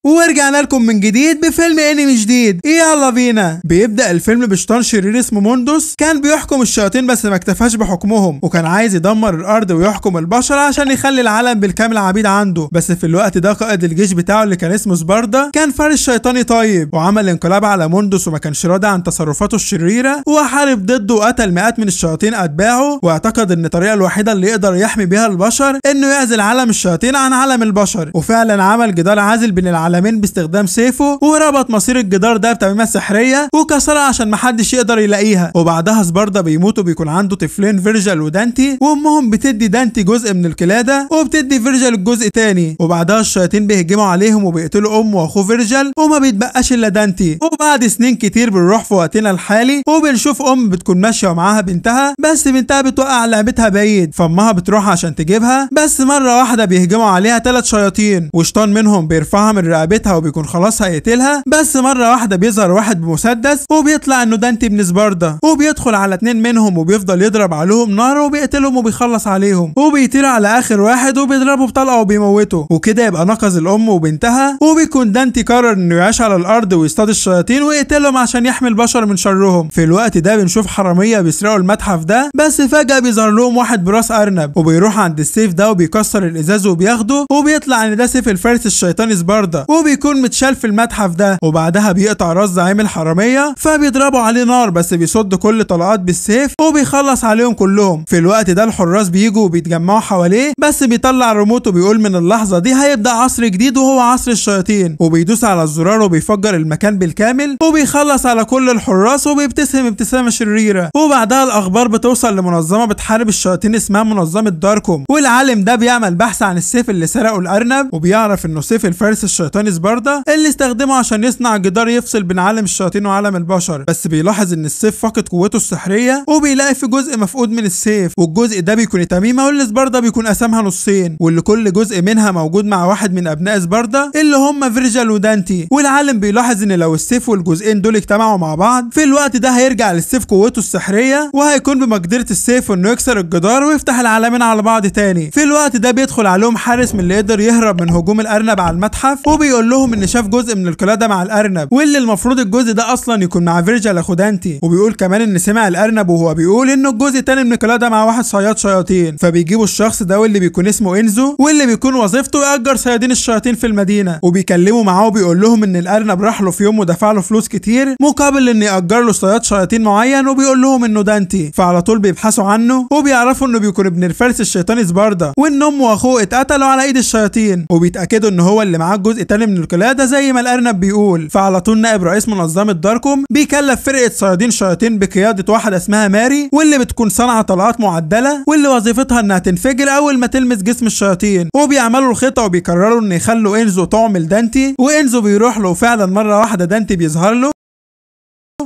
ورجعنا لكم من جديد بفيلم انمي جديد. يلا بينا. بيبدأ الفيلم بشيطان شرير اسمه موندوس، كان بيحكم الشياطين بس ما اكتفاش بحكمهم، وكان عايز يدمر الارض ويحكم البشر عشان يخلي العالم بالكامل عبيد عنده. بس في الوقت ده قائد الجيش بتاعه اللي كان اسمه سباردا كان فارس شيطاني طيب، وعمل انقلاب على موندوس وما كانش راضي عن تصرفاته الشريرة، وحارب ضده وقتل مئات من الشياطين اتباعه، واعتقد ان الطريقة الوحيدة اللي يقدر يحمي بيها البشر انه يعزل عالم الشياطين عن عالم البشر. وفعلا عمل جدار عازل بين العالمين باستخدام سيفه، وربط مصير الجدار ده بتميمة سحرية وكسرها عشان محدش يقدر يلاقيها. وبعدها سباردا بيموت وبيكون عنده طفلين فيرجل ودانتي، وامهم بتدي دانتي جزء من القلادة وبتدي فيرجل الجزء تاني. وبعدها الشياطين بيهجموا عليهم وبيقتلوا امه واخوه فيرجل، وما بيتبقاش الا دانتي. وبعد سنين كتير بنروح في وقتنا الحالي وبنشوف ام بتكون ماشيه ومعاها بنتها، بس بنتها بتوقع لعبتها بعيد، فامها بتروح عشان تجيبها، بس مره واحده بيهجموا عليها 3 شياطين، وشيطان منهم بيرفعها من رقبتها وبيكون خلاص هيقتلها، بس مره واحده بيظهر واحد بمسدس وبيطلع انه دانتي ابن سباردا، وبيدخل على 2 منهم وبيفضل يضرب عليهم نار وبيقتلهم وبيخلص عليهم، وبيطير على اخر واحد وبيضربه بطلقه وبيموته. وكده يبقى نقذ الام وبنتها، وبيكون دانتي قرر انه يعيش على الارض ويصطاد الشياطين ويقتلهم عشان يحمي البشر من شرهم. في الوقت ده بنشوف حراميه بيسرقوا المتحف ده، بس فجاه بيظهر لهم واحد براس ارنب وبيروح عند السيف ده وبيكسر الازاز وبياخده، وبيطلع ان ده سيف الفارس الشيطاني سباردا، وبيكون متشال في المتحف ده. وبعدها بيقطع راس زعيم الحراميه، فبيضربوا عليه نار بس بيصد كل طلقات بالسيف وبيخلص عليهم كلهم. في الوقت ده الحراس بيجوا وبيتجمعوا حواليه، بس بيطلع ريموت وبيقول من اللحظه دي هيبدا عصر جديد وهو عصر الشياطين، وبيدوس على الزرار وبيفجر المكان بالكامل وبيخلص على كل الحراس وبيبتسم ابتسامه شريره. وبعدها الاخبار بتوصل لمنظمه بتحارب الشياطين اسمها منظمه داركوم، والعالم ده بيعمل بحث عن السيف اللي سرقه الارنب، وبيعرف انه سيف الفارس الشيطاني سباردا اللي استخدمه عشان يصنع جدار يفصل بين عالم الشياطين وعالم البشر. بس بيلاحظ ان السيف فقد قوته السحريه، وبيلاقي في جزء مفقود من السيف، والجزء ده بيكون تميمه واللي سباردا بيكون قسمها نصين، واللي كل جزء منها موجود مع واحد من ابناء سباردا اللي هم فيرجل ودانتي. والعالم بيلاحظ ان لو السيف والجزئين دول اجتمعوا مع بعض في الوقت ده هيرجع للسيف قوته السحريه، وهيكون بمقدره السيف انه يكسر الجدار ويفتح العالمين على بعض تاني. في الوقت ده بيدخل عليهم حارس من اللي يقدر يهرب من هجوم الارنب على المتحف، وبيقول لهم ان شاف جزء من القلاده مع الارنب، واللي المفروض الجزء ده اصلا يكون مع فيرجل اخو دانتي. وبيقول كمان ان سمع الارنب وهو بيقول انه الجزء التاني من القلاده مع واحد صياد شياطين، فبيجيبوا الشخص ده واللي بيكون اسمه انزو، واللي بيكون وظيفته يأجر صيادين الشياطين في المدينه، وبيكلموا معاه وبيقول لهم ان الارنب راح له في يوم ودفع له فلوس كتير مقابل ان يأجر له صياد شياطين معين، وبيقول لهم انه دانتي. فعلى طول بيبحثوا عنه وبيعرفوا انه بيكون ابن الفارس الشيطاني سباردا، وان امه واخوه اتقتلوا على ايد الشياطين، وبيتاكدوا ان هو اللي معاه الجزء التاني من القلاده زي ما الارنب بيقول. فعلى طول نائب رئيس منظمه داركوم بيكلف فرقه صيادين شياطين بقياده واحده اسمها ماري، واللي بتكون صانعه طلقات معدله، واللي وظيفتها انها تنفجر اول ما تلمس جسم الشياطين. وبيعملوا الخطه وبيقرروا ان يخلوا انزو طعم لدانتي، وانزو بيروح له، وفعلا مره واحده دانتي بيظهر له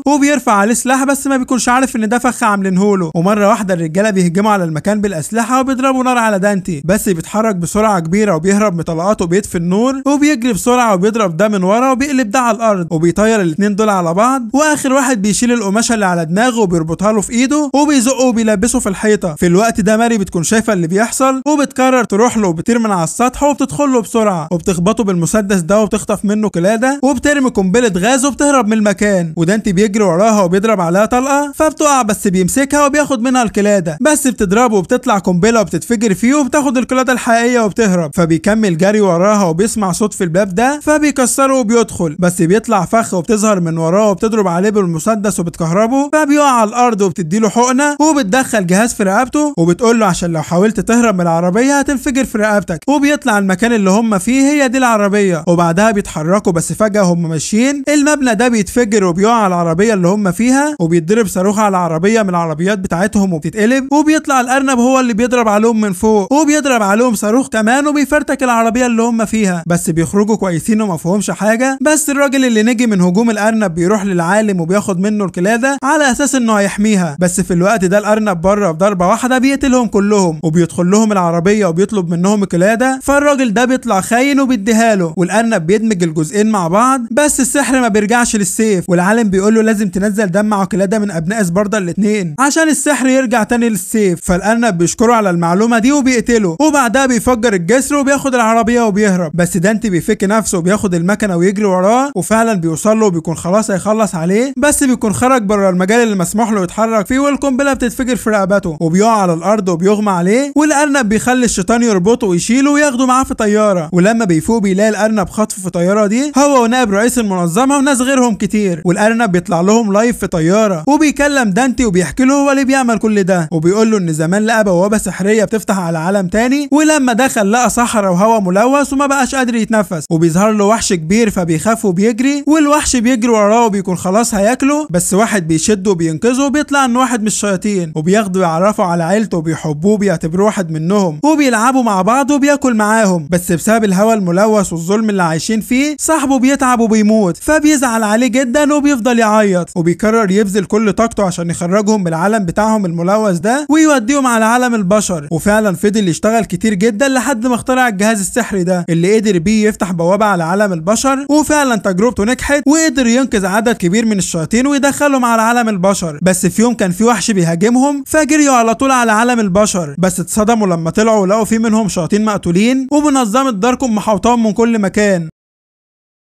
وبيرفع عليه سلاح، بس ما بيكونش عارف ان ده فخ عاملينهوله. ومره واحده الرجاله بيهجموا على المكان بالاسلحه وبيضربوا نار على دانتي، بس بيتحرك بسرعه كبيره وبيهرب من طلقاته وبيطفي النور، وبيجري بسرعه وبيضرب ده من ورا وبيقلب ده على الارض، وبيطير الاثنين دول على بعض، واخر واحد بيشيل القماشه اللي على دماغه وبيربطها له في ايده وبيزقه وبيلبسه في الحيطه. في الوقت ده ماري بتكون شايفه اللي بيحصل وبتقرر تروح له وبتطير من على السطح وبتدخل له بسرعه وبتخبطه بالمسدس ده وبتخطف منه قلاده وبترمي قنبله غاز وبتهرب من المكان. ودانتي بيجري وراها وبيضرب عليها طلقه فبتقع، بس بيمسكها وبياخد منها القلاده، بس بتضربه وبتطلع قنبله وبتتفجر فيه وبتاخد القلاده الحقيقيه وبتهرب. فبيكمل جري وراها وبيسمع صوت في الباب ده فبيكسره وبيدخل، بس بيطلع فخ وبتظهر من وراه وبتضرب عليه بالمسدس وبتكهربه، فبيقع على الارض وبتديله حقنه وبتدخل جهاز في رقبته وبتقول له عشان لو حاولت تهرب من العربيه هتنفجر في رقبتك. وبيطلع المكان اللي هم فيه هي دي العربيه، وبعدها بيتحركوا، بس فجاه هم ماشيين المبنى ده بيتفجر وبيقع على العربيه اللي هم فيها، وبيتضرب صاروخ على عربيه من العربيات بتاعتهم وبتتقلب، وبيطلع الارنب هو اللي بيضرب عليهم من فوق وبيضرب عليهم صاروخ كمان وبيفرتك العربيه اللي هم فيها، بس بيخرجوا كويسين وما فيهمش حاجه. بس الراجل اللي نجي من هجوم الارنب بيروح للعالم وبياخد منه القلاده على اساس انه هيحميها، بس في الوقت ده الارنب بره بضربه واحده بيقتلهم كلهم وبيدخل لهم العربيه وبيطلب منهم القلاده، فالراجل ده بيطلع خاين وبيديها له، والارنب بيدمج الجزئين مع بعض، بس السحر ما بيرجعش للسيف، والعالم بيقول له لازم تنزل دم عقلادة من ابناء سبارتا الاتنين عشان السحر يرجع تاني للسيف. فالارنب بيشكره على المعلومة دي وبيقتله، وبعدها بيفجر الجسر وبياخد العربية وبيهرب. بس دانتي بيفك نفسه وبياخد المكنة ويجري وراه، وفعلا بيوصل له وبيكون خلاص هيخلص عليه، بس بيكون خرج بره المجال اللي مسموح له يتحرك فيه، والقنبلة بتتفجر في رقبته وبيقع على الارض وبيغمى عليه. والارنب بيخلي الشيطان يربطه ويشيله وياخده معاه في طيارة، ولما بيفوق بيلاقي الارنب خطف في الطيارة دي هو ونائب رئيس المنظمة وناس غيرهم كتير. والارنب بيطلع لهم لايف في طيارة وبيكلم دانتي وبيحكي له هو اللي بيعمل كل ده، وبيقول له ان زمان لقى بوابة سحرية بتفتح على عالم تاني، ولما دخل لقى صحراء وهواء ملوث وما بقاش قادر يتنفس، وبيظهر له وحش كبير فبيخاف وبيجري، والوحش بيجري وراه وبيكون خلاص هياكله، بس واحد بيشده وبينقذه وبيطلع انه واحد من الشياطين، وبياخدوا يعرفوا على عيلته وبيحبوه وبيعتبروه واحد منهم، وبيلعبوا مع بعض وبياكل معاهم. بس بسبب الهواء الملوث والظلم اللي عايشين فيه صاحبه بيتعب وبيموت، فبيزعل عليه جدا وبيفضل يعيط، وبيقرر يبذل كل طاقته عشان يخرجهم من العالم بتاعهم الملوث ده ويوديهم على عالم البشر. وفعلا فضل يشتغل كتير جدا لحد ما اخترع الجهاز السحري ده اللي قدر بيه يفتح بوابة على عالم البشر، وفعلا تجربته نجحت وقدر ينقذ عدد كبير من الشياطين ويدخلهم على عالم البشر. بس في يوم كان في وحش بيهاجمهم فجريوا على طول على عالم البشر، بس اتصدموا لما طلعوا ولقوا في منهم شياطين مقتولين ومنظمة داركم محوطاهم من كل مكان.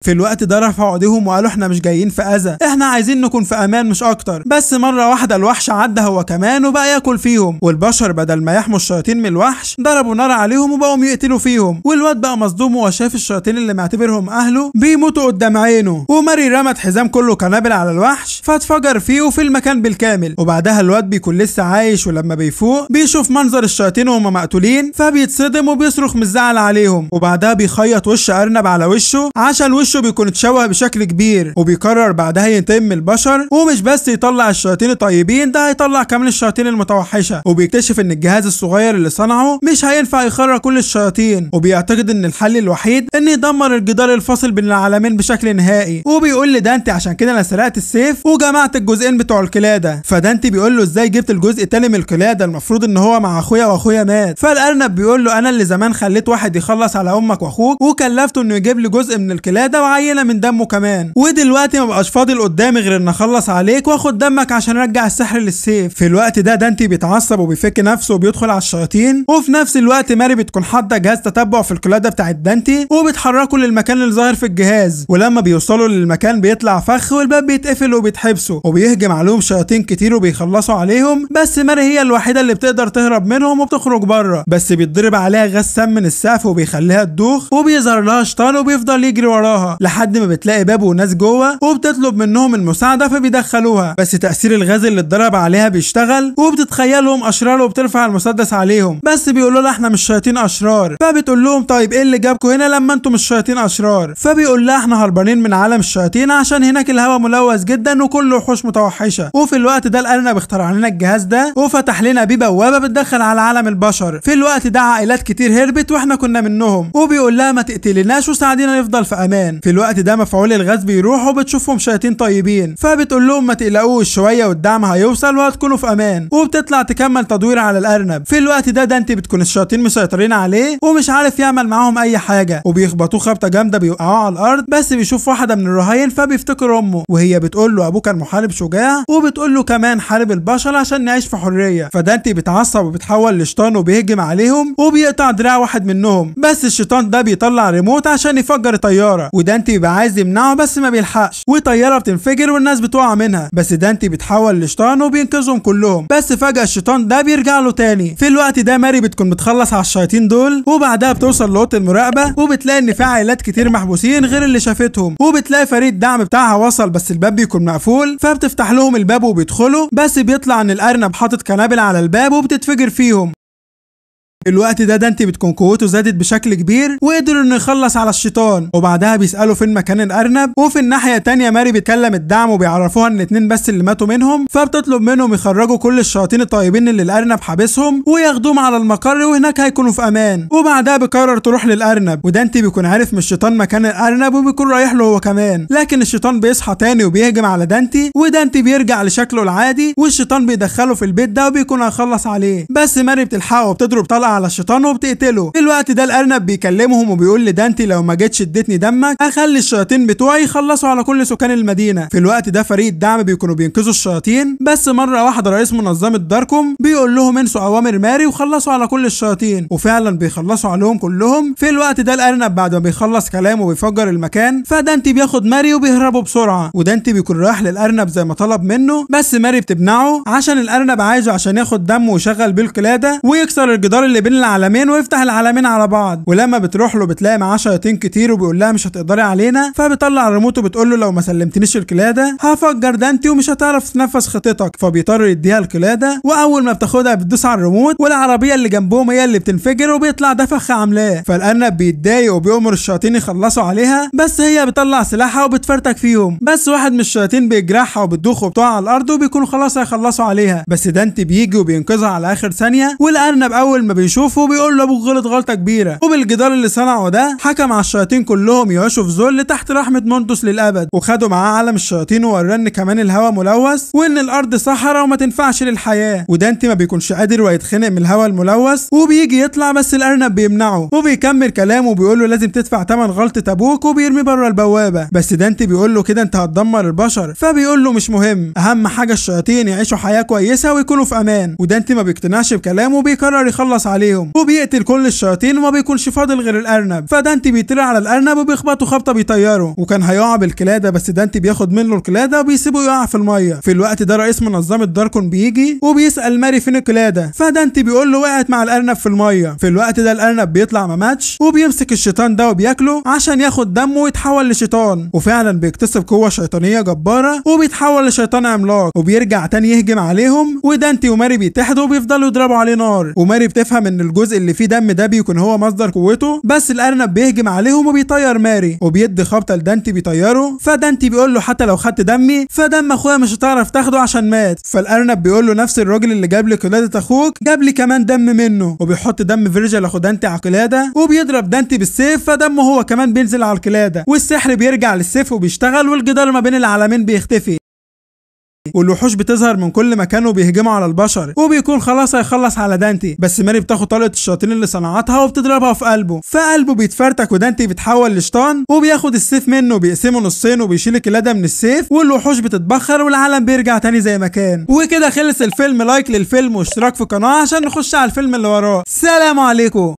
في الوقت ده رفعوا ايديهم وقالوا احنا مش جايين في اذى، احنا عايزين نكون في امان مش اكتر. بس مره واحده الوحش عدى هو كمان وبقى ياكل فيهم، والبشر بدل ما يحموا الشياطين من الوحش ضربوا نار عليهم وبقوا يقتلوا فيهم. والواد بقى مصدوم وهو شايف الشياطين اللي معتبرهم اهله بيموتوا قدام عينه، وماري رمت حزام كله قنابل على الوحش فاتفجر فيه وفي المكان بالكامل. وبعدها الواد بيكون لسه عايش، ولما بيفوق بيشوف منظر الشياطين وهم مقتولين فبيتصدم وبيصرخ من الزعل عليهم، وبعدها بيخيط وش ارنب على وشه عشان وشه بيكون اتشوه بشكل كبير، وبيقرر بعدها ينتقم من البشر، ومش بس يطلع الشياطين الطيبين ده هيطلع كمان الشياطين المتوحشه. وبيكتشف ان الجهاز الصغير اللي صنعه مش هينفع يخرج كل الشياطين، وبيعتقد ان الحل الوحيد ان يدمر الجدار الفاصل بين العالمين بشكل نهائي. وبيقول لدانتي عشان كده انا سرقت السيف وجمعت الجزئين بتوع القلاده. فدانتي بيقول له ازاي جبت الجزء التاني من القلاده، المفروض ان هو مع اخويا واخويا مات. فالارنب بيقول له انا اللي زمان خليت واحد يخلص على امك واخوك وكلفته انه يجيب لي جزء من القلاده وعينه من دمه كمان، ودلوقتي ما بقاش فاضل قدامي غير ان اخلص عليك واخد دمك عشان ارجع السحر للسيف. في الوقت ده دانتي بيتعصب وبيفك نفسه وبيدخل على الشياطين، وفي نفس الوقت ماري بتكون حاطه جهاز تتبع في القلاده بتاعت دانتي وبتحركه للمكان اللي ظاهر في الجهاز. ولما بيوصلوا للمكان بيطلع فخ والباب بيتقفل وبيتحبسوا، وبيهجم عليهم شياطين كتير وبيخلصوا عليهم، بس ماري هي الوحيده اللي بتقدر تهرب منهم وبتخرج بره، بس بيتضرب عليها غاز سم من السقف وبيخليها تدوخ، وبيظهر لها شيطان وبيفضل يجري وراها لحد ما بتلاقي باب وناس جوه وبتطلب منهم المساعده فبيدخلوها. بس تاثير الغاز اللي اتضرب عليها بيشتغل وبتتخيلهم اشرار وبترفع المسدس عليهم، بس بيقولوا لها احنا مش شياطين اشرار. فبتقول لهم طيب ايه اللي جابكم هنا لما انتم مش شياطين اشرار؟ فبيقول لها احنا هربانين من عالم الشياطين عشان هناك الهواء ملوث جدا وكله وحوش متوحشه. وفي الوقت ده الارنب اخترع لنا الجهاز ده وفتح لنا بيه بوابه بتدخل على عالم البشر. في الوقت ده عائلات كتير هربت واحنا كنا منهم، وبيقول لها ما تقتلناش وساعدينا نفضل في امان. في الوقت ده مفعول الغاز بيروح وبتشوفهم شياطين طيبين، فبتقول لهم ما تقلقوش شويه والدعم هيوصل وهتكونوا في امان، وبتطلع تكمل تدوير على الارنب. في الوقت ده دانتي بتكون الشياطين مسيطرين عليه ومش عارف يعمل معاهم اي حاجه، وبيخبطوه خبطه جامده بيوقعوه على الارض، بس بيشوف واحده من الرهاين فبيفتكر امه، وهي بتقول له ابوه كان محارب شجاع، وبتقول له كمان حارب البشر عشان نعيش في حريه. فدانتي بيتعصب وبيتحول لشيطان وبيهجم عليهم وبيقطع دراع واحد منهم، بس الشيطان ده بيطلع ريموت عشان يفجر الطياره، ودانتي بيبقى عايز يمنعه بس ما بيلحقش، وطياره بتنفجر والناس بتقع منها، بس دانتي بيتحول لشيطان وبينقذهم كلهم، بس فجاه الشيطان ده بيرجع له تاني. في الوقت ده ماري بتكون بتخلص على الشياطين دول، وبعدها بتوصل لاوضه المراقبه وبتلاقي ان في عائلات كتير محبوسين غير اللي شافتهم، وبتلاقي فريق الدعم بتاعها وصل بس الباب بيكون مقفول، فبتفتح لهم الباب وبيدخلوا، بس بيطلع ان الارنب حاطط قنابل على الباب وبتتفجر فيهم. الوقت ده دانتي بتكون قوته زادت بشكل كبير وقدر انه يخلص على الشيطان، وبعدها بيسالوا فين مكان الارنب. وفي الناحيه التانيه ماري بتكلم الدعم وبيعرفوها ان 2 بس اللي ماتوا منهم، فبتطلب منهم يخرجوا كل الشياطين الطيبين اللي الارنب حابسهم وياخدوهم على المقر وهناك هيكونوا في امان. وبعدها بقرر تروح للارنب، ودانتي بيكون عارف من الشيطان مكان الارنب وبيكون رايح له هو كمان، لكن الشيطان بيصحى تاني وبيهجم على دانتي، ودانتي بيرجع لشكله العادي والشيطان بيدخله في البيت ده وبيكون هيخلص عليه، بس ماري بتلحقه وبتضرب طلقه على الشيطان وبتقتله. في الوقت ده الارنب بيكلمهم وبيقول لدانتي لو ما جيتش اديتني دمك هخلي الشياطين بتوعي يخلصوا على كل سكان المدينه. في الوقت ده فريق الدعم بيكونوا بينقذوا الشياطين، بس مره واحده رئيس منظمه داركوم بيقول لهم انسوا اوامر ماري وخلصوا على كل الشياطين، وفعلا بيخلصوا عليهم كلهم. في الوقت ده الارنب بعد ما بيخلص كلامه وبيفجر المكان، فدانتي بياخد ماري وبيهربوا بسرعه، ودانتي بيكون رايح للارنب زي ما طلب منه، بس ماري بتمنعه عشان الارنب عايزه عشان ياخد دمه ويشغل بيه القلاده ويكسر الجدار اللي بين العالمين ويفتح العالمين على بعض. ولما بتروح له بتلاقي معاه شياطين كتير وبيقول لها مش هتقدري علينا، فبيطلع الريموت وبتقول له لو ما سلمتنيش القلاده هفجر دانتي ومش هتعرف تنفذ خطتك. فبيضطر يديها القلاده، واول ما بتاخدها بتدوس على الريموت والعربيه اللي جنبهم هي اللي بتنفجر وبيطلع ده فخ عاملاه. فالارنب بيتضايق وبيأمر الشياطين يخلصوا عليها، بس هي بتطلع سلاحها وبتفرتك فيهم، بس واحد من الشياطين بيجرحها وبتدوخ وبتقع على الارض وبيكونوا خلاص هيخلصوا عليها، بس دانتي بيجي وبينقذها على اخر ثانيه. والارنب اول ما بيشوفه بيقول له ابوك غلط غلطه كبيره، وبالجدار اللي صنعه ده حكم على الشياطين كلهم يعيشوا في ذل تحت رحمه موندوس للابد، وخدوا معاه عالم الشياطين ووران كمان الهواء ملوث وان الارض صحراء وما تنفعش للحياه. ودانتي ما بيكونش قادر ويتخنق من الهواء الملوث وبيجي يطلع، بس الارنب بيمنعه وبيكمل كلامه وبيقول له لازم تدفع ثمن غلطه ابوك وبيرميه بره البوابه. بس دانتي بيقول له كده انت هتدمر البشر، فبيقول له مش مهم، اهم حاجه الشياطين يعيشوا حياه كويسه ويكونوا في امان. ودانتي ما بيقتنعش بكلامه وبيقرر يخلص عليهم وبيقتل كل الشياطين وما بيكونش فاضل غير الارنب. فدانتي بيطير على الارنب وبيخبطه خبطه بيطيره، وكان هيقع بالقلاده بس دانتي بياخد منه القلاده وبيسيبه يقع في الميه. في الوقت ده رئيس منظمه داركون بيجي وبيسال ماري فين القلاده، فدانتي بيقول له وقعت مع الارنب في الميه. في الوقت ده الارنب بيطلع ما ماتش وبيمسك الشيطان ده وبياكله عشان ياخد دمه ويتحول لشيطان، وفعلا بيكتسب قوه شيطانيه جباره وبيتحول لشيطان عملاق وبيرجع تاني يهجم عليهم. ودانتي وماري بيتحدوا وبيفضلوا يضربوا عليه نار، وماري بتفهم ان الجزء اللي فيه دم ده بيكون هو مصدر قوته، بس الارنب بيهجم عليهم وبيطير ماري وبيدي خبطه لدانتي بيطيره. فدانتي بيقول له حتى لو خدت دمي فدم اخويا مش هتعرف تاخده عشان مات. فالارنب بيقول له نفس الراجل اللي جاب لي قلاده اخوك جاب لي كمان دم منه، وبيحط دم فيرجل اخو دانتي على القلاده وبيضرب دانتي بالسيف، فدمه هو كمان بينزل على القلاده والسحر بيرجع للسيف وبيشتغل والجدار ما بين العالمين بيختفي والوحوش بتظهر من كل مكان وبيهجموا على البشر، وبيكون خلاص هيخلص على دانتي، بس ماري بتاخد طلقه الشياطين اللي صنعتها وبتضربها في قلبه، فقلبه بيتفرتك ودانتي بيتحول لشيطان وبياخد السيف منه وبيقسمه نصين وبيشيل القلاده من السيف والوحوش بتتبخر والعالم بيرجع تاني زي ما كان. وكده خلص الفيلم. لايك للفيلم واشتراك في القناه عشان نخش على الفيلم اللي وراه. سلام عليكم.